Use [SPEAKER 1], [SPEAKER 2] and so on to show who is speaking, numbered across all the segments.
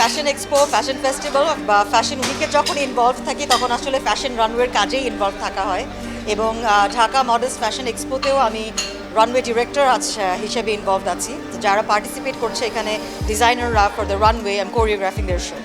[SPEAKER 1] Fashion expo, fashion festival বা fashion উইকে যখন ইনভলভ থাকি তখন আসলে ফ্যাশন রানওয়ের কাজেই ইনভলভ থাকা হয় এবং ঢাকা মডেলস ফ্যাশন এক্সপোতেও আমি রানওয়ে ডিরেক্টর হিসেবে ইনভলভ আছি। তো যারা পার্টিসিপেট করছে এখানে ডিজাইনাররা for the runway I am choreographing their show.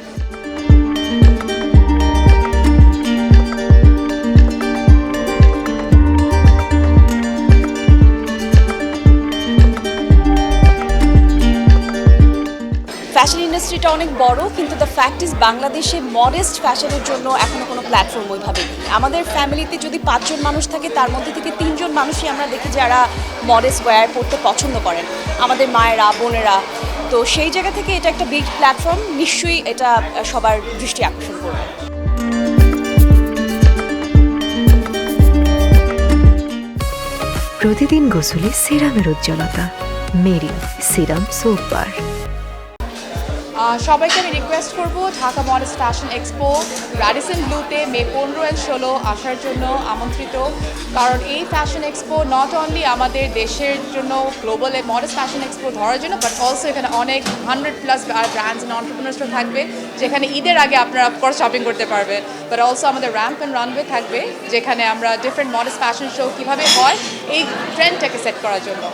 [SPEAKER 2] Fashion ইন্ডাস্ট্রিটা অনেক বড়, কিন্তু দ্য ফ্যাক্ট ইজ বাংলাদেশে মডেস্ট ফ্যাশনের জন্য এখনও কোনো প্ল্যাটফর্ম ওইভাবে নেই। আমাদের ফ্যামিলিতে যদি 5 জন মানুষ থাকে তার মধ্যে থেকে 3 জন মানুষই আমরা দেখি যারা মডেস্ট ওয়্যার পরতে পছন্দ করেন, আমাদের মায়েরা, বোনেরা। তো সেই জায়গা থেকে এটা একটা বিগ প্ল্যাটফর্ম, নিশ্চয়ই এটা সবার দৃষ্টি আকর্ষণ করবে।
[SPEAKER 3] প্রতিদিন গোসলে সিরামের উজ্জ্বলতা, মেরি সিরাম সোপ বার।
[SPEAKER 4] সবাইকে আমি রিকোয়েস্ট করব Dhaka models fashion expo Radisson ব্লুতে মে 15 and 16 আসার জন্য আমন্ত্রিত। কারণ এই ফ্যাশন এক্সপো নট অনলি আমাদের দেশের জন্য গ্লোবাল মডেলস ফ্যাশন এক্সপো ধরার জন্য, বাট অলসো এখানে অনেক 100+ ব্র্যান্ডস অ্যান্ড অন্টারপ্রেনার্সরা থাকবে, যেখানে ঈদের আগে আপনারা অফকোর্স শপিং করতে পারবেন। বাট অলসো আমাদের র্যাম্প অ্যান্ড রানওয়ে থাকবে, যেখানে আমরা ডিফারেন্ট মডেলস ফ্যাশন শো কীভাবে হয় এই ট্রেন্ডটাকে সেট করার জন্য।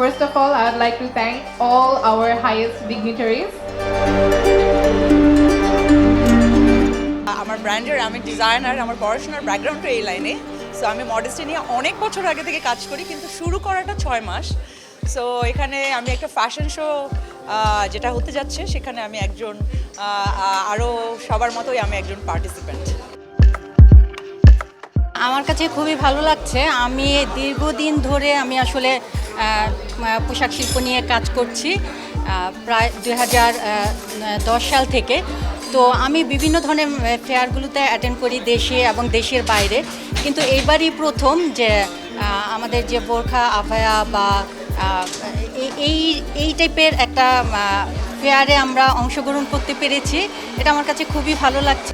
[SPEAKER 5] First of all, I would like to thank all our highest dignitaries.
[SPEAKER 1] আমার ব্র্যান্ডের আমি ডিজাইনার, আমার পড়াশোনার ব্যাকগ্রাউন্ডটা এই লাইনে। সো আমি মডেস্টি নিয়ে অনেক বছর আগে থেকে কাজ করি, কিন্তু শুরু করাটা 6 মাস। সো এখানে আমি একটা ফ্যাশন শো যেটা হতে যাচ্ছে সেখানে আমি একজন আরও সবার মতোই আমি একজন পার্টিসিপেন্ট।
[SPEAKER 6] আমার কাছে খুবই ভালো লাগছে। আমি দীর্ঘদিন ধরে আমি আসলে পোশাক শিল্প নিয়ে কাজ করছি, প্রায় 2010 সাল থেকে। তো আমি বিভিন্ন ধরনের ফেয়ারগুলোতে অ্যাটেন্ড করি, দেশে এবং দেশের বাইরে। কিন্তু এইবারই প্রথম যে আমাদের যে বোরখা, আফায়া বা এই টাইপের একটা ফেয়ারে আমরা অংশগ্রহণ করতে পেরেছি। এটা আমার কাছে খুবই ভালো লাগছে।